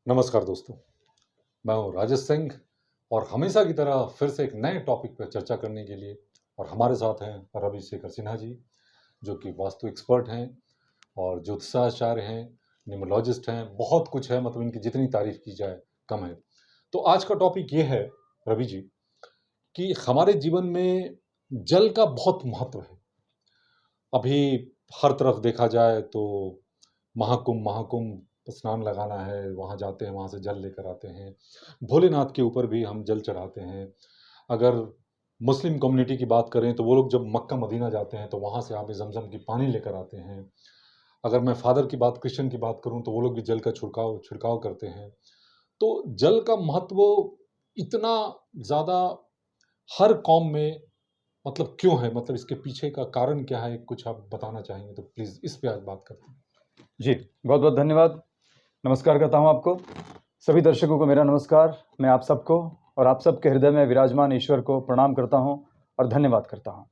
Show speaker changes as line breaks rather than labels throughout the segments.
नमस्कार दोस्तों, मैं हूं राजेश सिंह और हमेशा की तरह फिर से एक नए टॉपिक पर चर्चा करने के लिए और हमारे साथ हैं रवि शेखर सिन्हा जी, जो कि वास्तु एक्सपर्ट हैं और ज्योतिषाचार्य हैं, न्यूमरोलॉजिस्ट हैं, बहुत कुछ है, मतलब इनकी जितनी तारीफ की जाए कम है। तो आज का टॉपिक ये है रवि जी कि हमारे जीवन में जल का बहुत महत्व है। अभी हर तरफ देखा जाए तो महाकुंभ महाकुंभ स्नान लगाना है, वहाँ जाते हैं, वहाँ से जल लेकर आते हैं। भोलेनाथ के ऊपर भी हम जल चढ़ाते हैं। अगर मुस्लिम कम्युनिटी की बात करें तो वो लोग जब मक्का मदीना जाते हैं तो वहाँ से आबे ज़मज़म की पानी लेकर आते हैं। अगर मैं फादर की बात, क्रिश्चियन की बात करूँ तो वो लोग भी जल का छिड़काव छिड़काव करते हैं। तो जल का महत्व इतना ज़्यादा हर कौम में मतलब क्यों है? मतलब इसके पीछे का कारण क्या है? कुछ आप बताना चाहेंगे तो प्लीज़ इस पे आज बात करते हैं।
जी, बहुत बहुत धन्यवाद। नमस्कार करता हूं आपको, सभी दर्शकों को मेरा नमस्कार। मैं आप सबको और आप सबके हृदय में विराजमान ईश्वर को प्रणाम करता हूं और धन्यवाद करता हूं।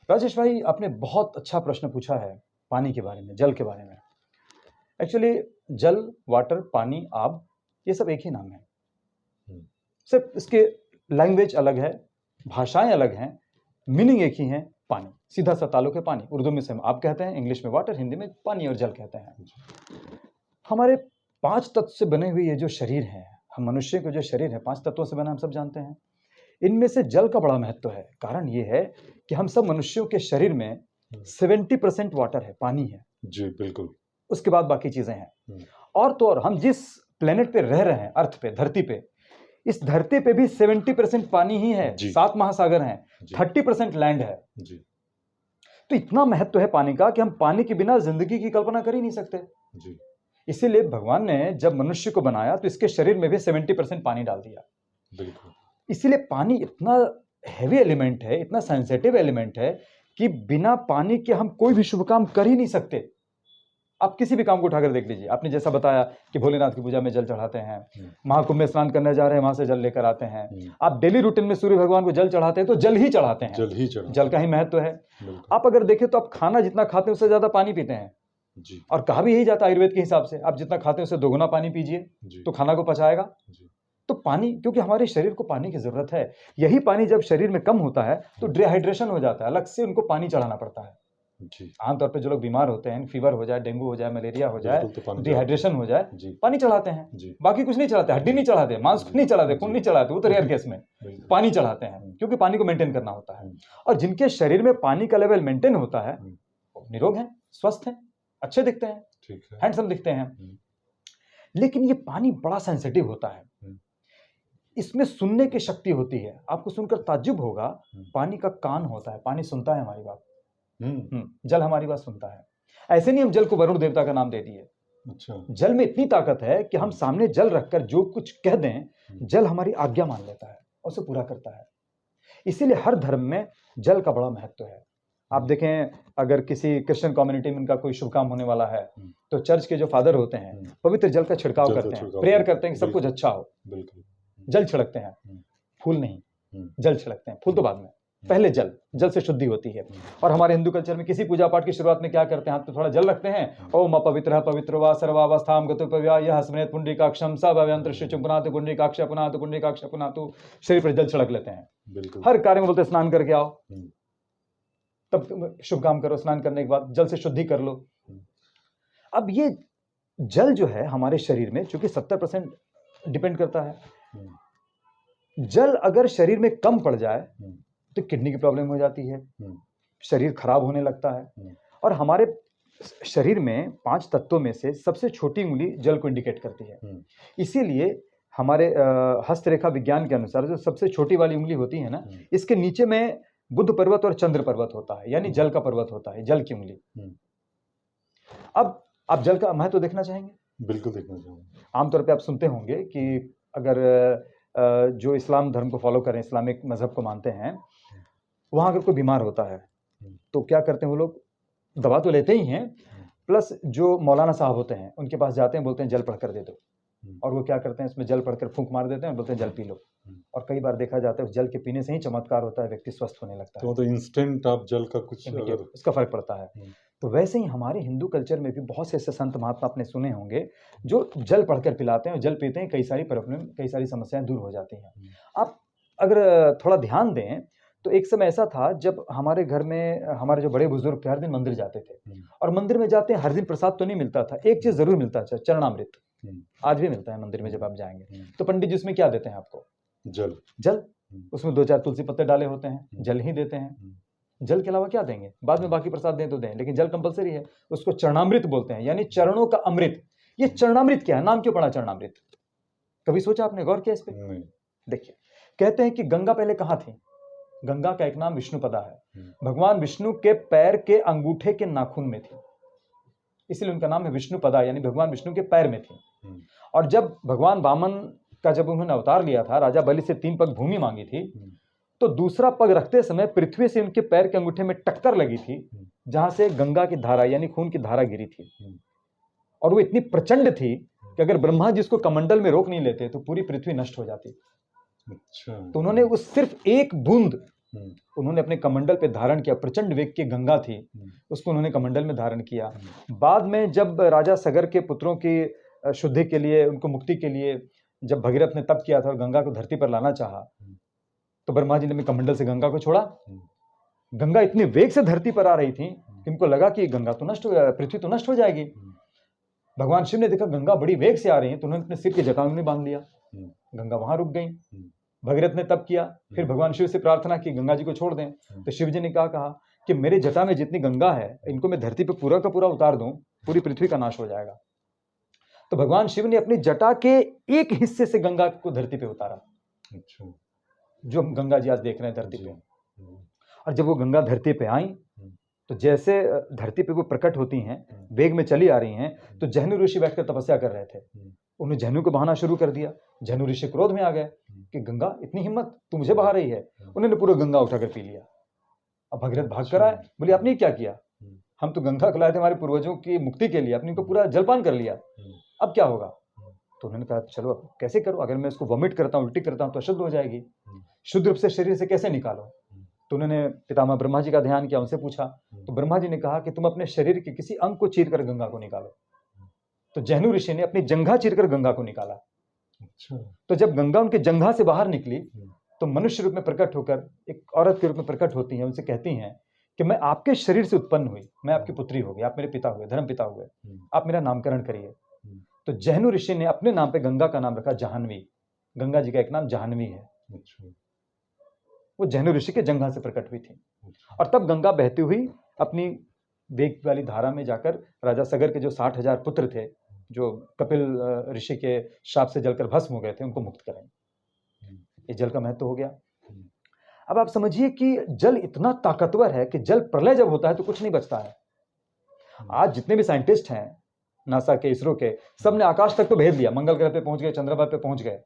राजेश भाई, आपने बहुत अच्छा प्रश्न पूछा है पानी के बारे में, जल के बारे में। एक्चुअली जल, वाटर, पानी, आब, ये सब एक ही नाम है। सिर्फ इसके लैंग्वेज अलग है, भाषाएं अलग हैं, मीनिंग एक ही है, पानी। सीधा सा ताल्लुक है पानी। उर्दू में से हम आप कहते हैं, इंग्लिश में वाटर, हिंदी में पानी और जल कहते हैं। हमारे 5 तत्व से बने हुए ये जो शरीर है, हम मनुष्य के जो शरीर है 5 तत्वों से बना, हम सब जानते हैं। इनमें से जल का बड़ा महत्व है। कारण ये है कि हम सब मनुष्यों के शरीर में 70% वाटर है, पानी है
जी बिल्कुल।
उसके बाद बाकी चीजें हैं। और तो और हम जिस प्लेनेट पे रह रहे हैं, अर्थ पे, धरती पे, इस धरती पे भी 70% पानी ही है। 7 महासागर हैं, 30% लैंड है। तो इतना महत्व है पानी का कि हम पानी के बिना जिंदगी की कल्पना कर ही नहीं सकते। इसीलिए भगवान ने जब मनुष्य को बनाया तो इसके शरीर में भी 70% पानी डाल दिया।
बिल्कुल।
इसीलिए पानी इतना हैवी एलिमेंट है, इतना सेंसिटिव एलिमेंट है कि बिना पानी के हम कोई भी शुभ काम कर ही नहीं सकते। आप किसी भी काम को उठाकर देख लीजिए। आपने जैसा बताया कि भोलेनाथ की पूजा में जल चढ़ाते हैं, महाकुंभ में स्नान करने जा रहे हैं, वहां से जल लेकर आते हैं। आप डेली रूटीन में सूर्य भगवान को जल चढ़ाते हैं तो जल ही चढ़ाते हैं, जल का ही महत्व है। आप अगर देखें तो आप खाना जितना खाते हैं उससे ज्यादा पानी पीते हैं। और कहा भी यही जाता है आयुर्वेद के हिसाब से, आप जितना खाते हैं उससे दोगुना पानी पीजिए तो खाना को पचाएगा। तो पानी, क्योंकि हमारे शरीर को पानी की जरूरत है। यही पानी जब शरीर में कम होता है तो डिहाइड्रेशन हो जाता है, अलग से उनको पानी चढ़ाना पड़ता है। आमतौर पे जो लोग बीमार होते हैं, फीवर हो जाए, डेंगू हो जाए, मलेरिया हो जाए, डिहाइड्रेशन हो जाए, पानी चढ़ाते हैं। बाकी कुछ नहीं चढ़ाते, हड्डी नहीं चढ़ाते, मांस नहीं चढ़ाते, खून नहीं चढ़ाते, वो तो रेयर केस में पानी चढ़ाते हैं, क्योंकि पानी को मेंटेन करना होता है। और जिनके शरीर में पानी का लेवल मेंटेन होता है वो निरोग हैं, स्वस्थ हैं, अच्छे दिखते हैं, हैंडसम दिखते हैं। लेकिन ये पानी बड़ा सेंसिटिव होता है, इसमें सुनने की शक्ति होती है। आपको सुनकर ताज्जुब होगा, पानी का कान होता है, पानी सुनता है हमारी बात। जल हमारी बात सुनता है। ऐसे नहीं हम जल को वरुण देवता का नाम दे दिए। अच्छा। जल में इतनी ताकत है कि हम सामने जल रखकर जो कुछ कह दें, जल हमारी आज्ञा मान लेता है और उसे पूरा करता है। इसीलिए हर धर्म में जल का बड़ा महत्व है। आप देखें, अगर किसी क्रिश्चियन कम्युनिटी में उनका कोई शुभ काम होने वाला है तो चर्च के जो फादर होते हैं पवित्र जल का छिड़काव करते हैं, प्रेयर करते हैं कि सब कुछ अच्छा हो। जल छिड़कते हैं, फूल नहीं, जल छिड़कते हैं। फूल तो बाद में, पहले जल से शुद्धि होती है। और हमारे हिंदू कल्चर में किसी पूजा पाठ की शुरुआत में क्या करते हैं, हाथ पे थोड़ा जल रखते हैं। ओम अपवित्रः पवित्रो सर्वावस्थाम गतोपव्या यः स्मरेत् पुंडरीकाक्षं स भवयंत्रश्च पुनातु पुंडरीकाक्ष पुनातु पुंडरीकाक्ष पुनातु। शरीर पर जल छिड़क लेते हैं। हर कार्य में बोलते हैं स्नान करके आओ, तब शुभ काम करो। स्नान करने के बाद जल से शुद्धि कर लो। अब ये जल जो है हमारे शरीर में, चूंकि 70% डिपेंड करता है, जल अगर शरीर में कम पड़ जाए तो किडनी की प्रॉब्लम हो जाती है, शरीर खराब होने लगता है। और हमारे शरीर में 5 तत्वों में से सबसे छोटी उंगली जल को इंडिकेट करती है। इसीलिए हमारे हस्तरेखा विज्ञान के अनुसार जो सबसे छोटी वाली उंगली होती है ना, इसके नीचे में बुध पर्वत और चंद्र पर्वत होता है, यानी जल का पर्वत होता है, जल की उंगली। अब आप जल का महत्व देखना चाहेंगे?
बिल्कुल देखना चाहूंगा।
आमतौर पर आप सुनते होंगे कि अगर जो इस्लाम धर्म को फॉलो करें, इस्लामिक मजहब को मानते हैं, वहां अगर कोई बीमार होता है तो क्या करते हैं वो लोग? दवा तो लेते ही हैं, प्लस जो मौलाना साहब होते हैं उनके पास जाते हैं, बोलते हैं जल पढ़कर दे दो। और वो क्या करते हैं, इसमें जल पड़कर फूंक मार देते हैं और बोलते हैं जल पी लो। और कई बार देखा जाता है उस जल के पीने से ही चमत्कार होता है, व्यक्ति स्वस्थ होने लगता है,
तो इंस्टेंट आप जल का कुछ
इमीडिएट
अगर
उसका फर्क पड़ता है। तो वैसे ही हमारे हिंदू कल्चर में भी बहुत से ऐसे संत महात्मा आपने सुने होंगे जो जल पढ़कर पिलाते हैं और जल पीते हैं, कई सारी प्रॉब्लम, कई सारी समस्याएं दूर हो जाती हैं। आप अगर थोड़ा ध्यान दें तो एक समय ऐसा था जब हमारे घर में हमारे जो बड़े बुजुर्ग थे हर दिन मंदिर जाते थे, और मंदिर में जाते हैं हर दिन प्रसाद तो नहीं मिलता था, एक चीज जरूर मिलता था, चरणामृत। आज भी मिलता है मंदिर में, जब आप जाएंगे तो पंडित जी उसमें क्या देते हैं आपको?
जल।
जल, उसमें 2-4 तुलसी पत्ते डाले होते हैं, जल ही देते हैं। जल के अलावा क्या देंगे? बाद में बाकी प्रसाद दें तो दें, लेकिन जल कंपलसरी है। उसको चरणामृत बोलते हैं, यानी चरणों का अमृत। ये चरणामृत क्या है? नाम क्यों पड़ा चरणामृत? कभी सोचा आपने, गौर किया इस पे? देखिए, कहते हैं कि गंगा पहले कहाँ थी? गंगा का एक नाम विष्णुपदा है, भगवान विष्णु के पैर के अंगूठे के नाखून में थी, इसलिए उनका नाम है विष्णुपदा, यानी भगवान विष्णु के पैर में थी। और जब भगवान वामन का जब उन्होंने अवतार लिया था, राजा बलि से 3 पग भूमि मांगी थी, तो दूसरा पग रखते समय पृथ्वी से उनके पैर के अंगूठे में टक्कर लगी थी, जहां से गंगा की धारा यानी खून की धारा गिरी थी। और वो इतनी प्रचंड थी कि अगर ब्रह्मा जी इसको कमंडल में रोक नहीं लेते तो पूरी पृथ्वी नष्ट हो जाती।
अच्छा।
तो उन्होंने उस सिर्फ एक बूंद उन्होंने अपने कमंडल पे धारण किया, प्रचंड वेग की गंगा थी, उसको उन्होंने कमंडल में धारण किया। बाद में जब राजा सगर के पुत्रों की शुद्धि के लिए, उनको मुक्ति के लिए जब भगीरथ ने तप किया था और गंगा को धरती पर लाना चाहा, तो ब्रह्मा जी ने कमंडल से गंगा को छोड़ा। गंगा इतनी वेग से धरती पर आ रही थी कि उनको लगा कि गंगा तो नष्ट हो, पृथ्वी तो नष्ट हो जाएगी। भगवान शिव ने देखा गंगा बड़ी वेग से आ रही है, तो उन्होंने अपने सिर के जटाओं में बांध लिया, गंगा वहां रुक गई। भगीरथ ने तप किया, फिर भगवान शिव से प्रार्थना की गंगा जी को छोड़ दें, तो शिव जी ने कहा कि मेरे जटा में जितनी गंगा है इनको मैं धरती पे पूरा का पूरा उतार दूं, पूरी पृथ्वी का नाश हो जाएगा। तो भगवान शिव ने अपनी जटा के एक हिस्से से गंगा को धरती पे उतारा। अच्छा। जो हम गंगा जी आज देख रहे हैं धरती पे। और जब वो गंगा धरती पे आई तो जैसे धरती पे वो प्रकट होती हैं, वेग में चली आ रही हैं, तो जहनु ऋषि बैठकर तपस्या कर रहे थे। उन्हें जहनु को बहाना शुरू कर दिया। जहनु ऋषि क्रोध में आ गए कि गंगा इतनी हिम्मत, तू मुझे बहा रही है। उन्होंने पूरा गंगा उठाकर पी लिया। अब भगीरथ भाग कर आए, बोले आपने क्या किया? हम तो गंगा खिलाए थे हमारे पूर्वजों की मुक्ति के लिए, आपने इनको पूरा जलपान कर लिया, अब क्या होगा? तो उन्होंने कहा चलो अब कैसे करूं, अगर मैं इसको वॉमिट करता हूं, उल्टी करता हूं तो अशुद्ध हो जाएगी, शुद्ध रूप से शरीर से कैसे निकालो? तो उन्होंने पितामह ब्रह्मा जी का ध्यान किया, उनसे पूछा, तो ब्रह्मा जी ने कहा कि तुम अपने शरीर के किसी अंग को चीर कर गंगा को निकालो। तो जहनु ऋषि ने अपनी जंघा चीरकर गंगा को निकाला। अच्छा। तो जब गंगा उनके जंघा से बाहर निकली तो मनुष्य रूप में प्रकट होकर एक औरत के रूप में प्रकट होती है, उनसे कहती हैं कि मैं आपके शरीर से उत्पन्न हुई, मैं आपकी पुत्री होगी, आप मेरे पिता हुए, धर्म पिता हुए, आप मेरा नामकरण करिए। तो जहनु ऋषि ने अपने नाम पे गंगा का नाम रखा जाह्नवी। गंगा जी का एक नाम जाह्नवी है। अच्छा। वो जहनु ऋषि के जंघा से प्रकट हुई थी। और तब गंगा बहती हुई अपनी वेग वाली धारा में जाकर राजा सगर के जो 60,000 पुत्र थे, जो कपिल ऋषि के शाप से जलकर भस्म हो गए थे, उनको मुक्त करें। ये जल का महत्व हो गया। अब आप समझिए कि जल इतना ताकतवर है कि जल प्रलय जब होता है तो कुछ नहीं बचता है। आज जितने भी साइंटिस्ट हैं, नासा के, इसरो के, सबने आकाश तक तो भेज दिया, मंगल ग्रह पे पहुंच गए, चंद्रमा पे पहुंच गए,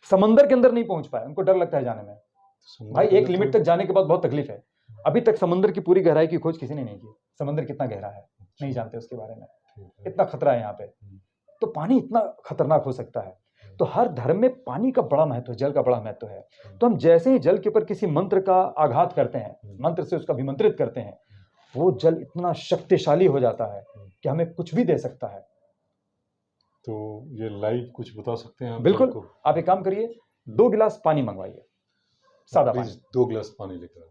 समंदर के अंदर नहीं पहुंच पाए, उनको डर लगता है जाने में। भाई एक लिमिट तक जाने के बाद बहुत तकलीफ है। अभी तक समंदर की पूरी गहराई की खोज किसी ने नहीं की। समंदर कितना गहरा है नहीं जानते उसके बारे में, इतना खतरा है यहाँ पे। तो पानी इतना खतरनाक हो सकता है। तो हर धर्म में पानी का बड़ा महत्व है, जल का बड़ा महत्व है। तो हम जैसे ही जल के ऊपर किसी मंत्र का आघात करते हैं, मंत्र से उसका अभिमंत्रित करते हैं, वो जल इतना शक्तिशाली हो जाता है कि हमें कुछ भी दे सकता है।
तो ये लाइव कुछ बता सकते हैं?
बिल्कुल, आप एक काम करिए, 2 गिलास पानी मंगवाइए, सादा पानी।
2 गिलास पानी लेकर।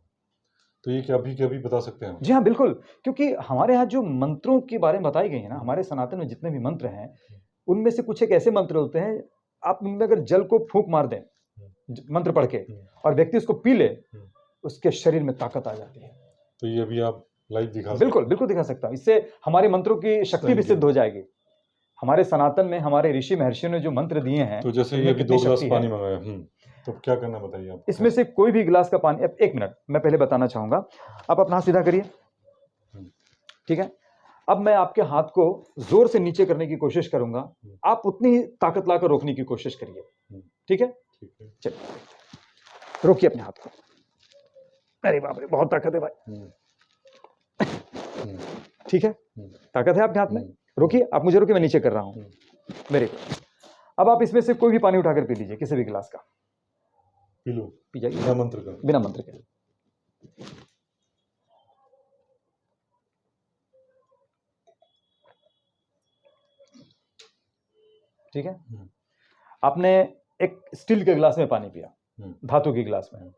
तो ये क्या अभी के अभी बता सकते हैं?
जी हाँ, बिल्कुल, क्योंकि हमारे यहाँ जो मंत्रों के बारे में बताई गई है ना, हमारे सनातन में जितने भी मंत्र हैं, उनमें से कुछ एक ऐसे मंत्र होते हैं, आप उनमें अगर जल को फूंक मार दें मंत्र पढ़ के और व्यक्ति उसको पी ले, उसके शरीर में ताकत आ जाती है।
तो ये अभी आप लाइव दिखा?
बिल्कुल बिल्कुल दिखा सकता हूँ। इससे हमारे मंत्रों की शक्ति भी सिद्ध हो जाएगी। हमारे सनातन में हमारे ऋषि महर्षियों ने जो मंत्र दिए हैं,
तो जैसे ये 2 गिलास पानी मंगाया, तो क्या करना बताइए आप?
इसमें से कोई भी गिलास का पानी, एक मिनट मैं पहले बताना चाहूंगा, आप अपना हाथ सीधा करिए, ठीक है। अब मैं आपके हाथ को जोर से नीचे करने की कोशिश करूंगा, आप उतनी ही ताकत लाकर रोकने की कोशिश करिए, ठीक है? चलिए, रोकिए अपने हाथ को। अरे बाप रे, बहुत ताकत है भाई। ठीक है, ताकत है आपके हाथ में, रोकिए, आप मुझे रोकिए, मैं नीचे कर रहा हूं। Very good. अब आप इसमें से कोई भी पानी उठाकर पी लीजिए, किसी भी गिलास का
पी लो
पी जाइए
बिना मंत्र का।
बिना मंत्र के। ठीक है, आपने एक स्टील के गिलास में पानी पिया, धातु के गिलास में,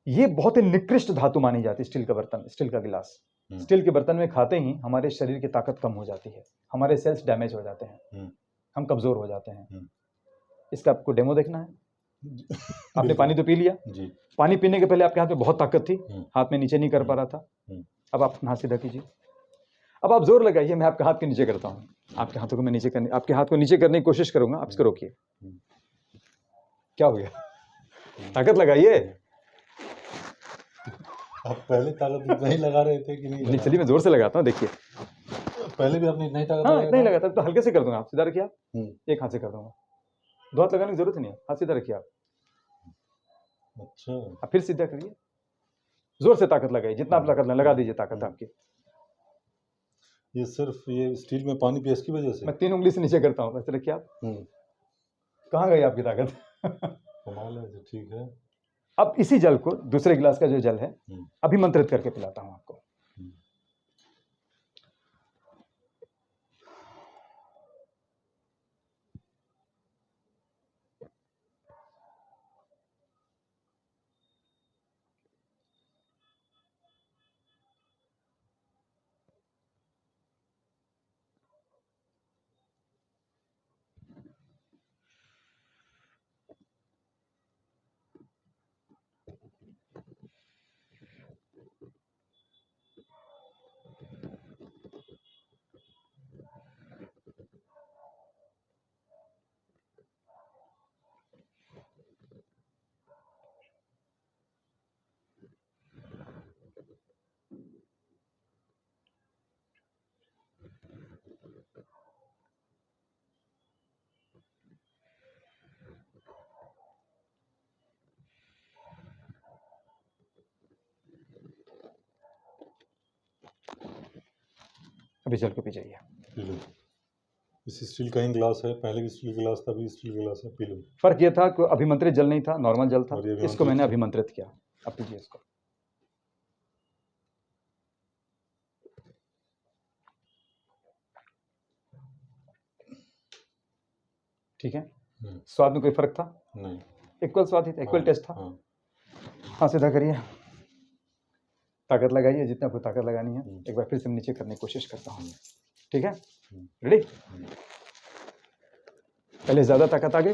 ये बहुत ही निकृष्ट धातु मानी जाती है स्टील का बर्तन, स्टील का गिलास। स्टील के बर्तन में खाते ही हमारे शरीर की ताकत कम हो जाती है, हमारे सेल्स डैमेज हो जाते हैं, हम कमजोर हो जाते हैं। इसका आपको डेमो देखना है। आपने पानी तो पी लिया
जी।
पानी पीने के पहले आपके हाथ में बहुत ताकत थी, हाथ में नीचे नहीं कर पा रहा था। अब आप हाथ सीधा कीजिए, अब आप जोर लगाइए, मैं आपके हाथ के नीचे करता हूँ, आपके हाथों को मैं नीचे करने, आपके हाथ को नीचे करने की कोशिश करूंगा, आप इसको रोकिए। क्या हो गया? ताकत लगाइए।
आप पहले ताकत इतना ही लगा रहे थे कि नहीं?
चलिए मैं जोर से लगाता हूँ, देखिए।
पहले भी आपने इतना ही ताकत
हाँ, इतना ही लगाता, तो हल्के से कर दूंगा। आप सीधा रखिए, आप एक हाथ से कर दूंगा, दो हाथ लगाने की जरूरत नहीं है, हाथ सीधा रखिए आप।
अच्छा,
आप फिर सीधा करिए, जोर से ताकत लगाइए, जितना आप ताकत लगा दीजिए ताकत आपकी।
ये सिर्फ ये स्टील में पानी पिया इसकी वजह से?
मैं 3 उंगली से नीचे करता हूँ, वैसे रखिए आप। कहाँ गई आपकी ताकत?
कमाल है, ठीक है।
अब इसी जल को, दूसरे गिलास का जो जल है, अभिमंत्रित करके पिलाता हूं आपको। अभी जल को पी जाइए।
P low. इस स्टील का ही गिलास है, पहले भी स्टील गिलास था, अभी स्टील गिलास है, पी लो।
फर्क ये था कि अभिमंत्रित जल नहीं था, नॉर्मल जल था,
और ये
इसको मैंने अभिमंत्रित किया। अब पीजिए इसको। ठीक है, स्वाद में कोई फर्क था?
नहीं,
इक्वल स्वाद ही था, इक्वल टेस्ट था। हाँ, सीधा करिए, ताकत लगाइए जितना कोई ताकत लगानी है। एक बार फिर से नीचे करने की कोशिश करता हूँ। ठीक है, रेडी? पहले ज्यादा ताकत आ गई,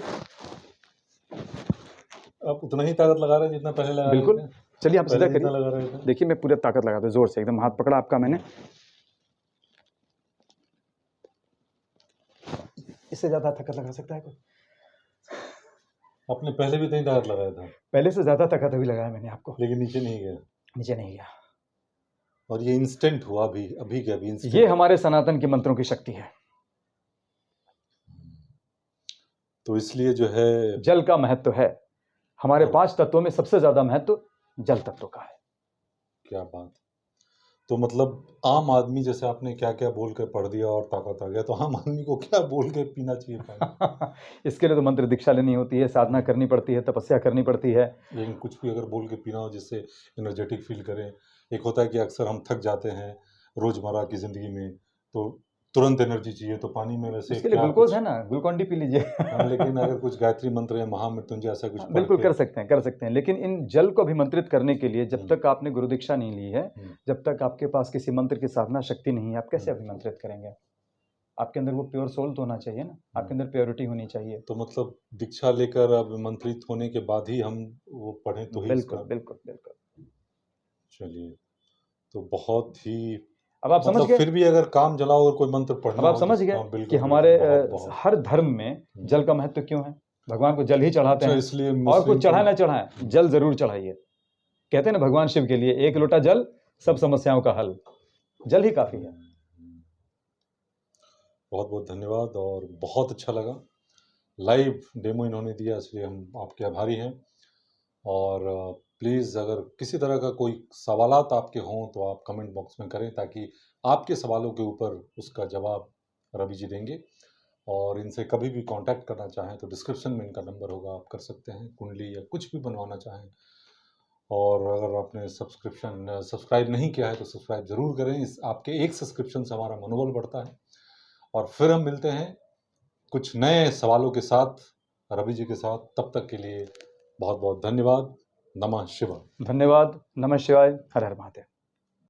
आप उतना ही ताकत लगा रहे हैं जितना पहले लगा रहे थे।
बिल्कुल। चलिए आप सीधा करिए, देखिए मैं पूरा ताकत लगाता हूँ, जोर से एकदम हाथ पकड़ा आपका मैंने। इससे ज्यादा ताकत लगा सकता है कोई?
आपने पहले भी इतना ही ताकत लगाया था?
पहले से ज्यादा ताकत अभी लगाया मैंने आपको,
लेकिन नीचे नहीं गया।
नीचे नहीं गया।
और ये इंस्टेंट हुआ, अभी के अभी इंस्टेंट।
ये हमारे सनातन के मंत्रों की शक्ति है।
तो इसलिए जो है
जल का महत्व है, हमारे 5 तत्वों में सबसे ज्यादा महत्व जल तत्व का है।
क्या बात। तो मतलब आम आदमी, जैसे आपने क्या क्या बोल के पढ़ दिया और ताकत आ गया, तो आम आदमी को क्या बोल के पीना चाहिए पानी?
इसके लिए तो मंत्र दीक्षा लेनी होती है, साधना करनी पड़ती है, तपस्या करनी पड़ती है।
लेकिन कुछ भी अगर बोल के पीना हो जिससे एनर्जेटिक फील करें। एक होता है कि अक्सर हम थक जाते हैं रोजमर्रा की जिंदगी में, तो तुरंत एनर्जी चाहिए, तो पानी में वैसे
इसके लिए ग्लूकोज है ना, ग्लूकोन डी पी लीजिए।
लेकिन अगर कुछ गायत्री मंत्र या महामृत्युंजय ऐसा कुछ
बिल्कुल कर सकते हैं, लेकिन इन जल को अभिमंत्रित करने के लिए जब तक आपने गुरु दीक्षा नहीं ली है, जब तक आपके पास किसी मंत्र की साधना शक्ति नहीं है, आप कैसे अभिमंत्रित करेंगे? आपके अंदर वो प्योर सोल तो होना चाहिए ना, आपके अंदर प्योरिटी होनी चाहिए।
तो मतलब दीक्षा लेकर अभिमंत्रित होने के बाद ही हम वो पढ़ें तो ही?
बिल्कुल बिल्कुल बिल्कुल।
चलिए, तो बहुत ही,
अब आप समझ गए,
फिर भी अगर काम जलाओ और कोई मंत्र पढ़ना,
अब आप समझ गए कि हमारे हर धर्म में जल का महत्व क्यों है। भगवान को जल ही चढ़ाते हैं,
इसलिए
और कुछ चढ़ाए ना चढ़ाए, जल जरूर चढ़ाइए। कहते हैं ना भगवान शिव के लिए एक लोटा जल सब समस्याओं का हल, जल ही काफी है।
बहुत बहुत धन्यवाद, और बहुत अच्छा लगा। लाइव डेमो इन्होंने दिया, इसलिए हम आपके आभारी हैं। और प्लीज़ अगर किसी तरह का कोई सवालात आपके हों तो आप कमेंट बॉक्स में करें, ताकि आपके सवालों के ऊपर उसका जवाब रवि जी देंगे। और इनसे कभी भी कांटेक्ट करना चाहें तो डिस्क्रिप्शन में इनका नंबर होगा, आप कर सकते हैं, कुंडली या कुछ भी बनवाना चाहें। और अगर आपने सब्सक्राइब नहीं किया है तो सब्सक्राइब ज़रूर करें, इस आपके एक सब्सक्रिप्शन से हमारा मनोबल बढ़ता है। और फिर हम मिलते हैं कुछ नए सवालों के साथ रवि जी के साथ, तब तक के लिए बहुत बहुत धन्यवाद। नमः शिवाय।
धन्यवाद। नमः शिवाय। हर हर महादेव।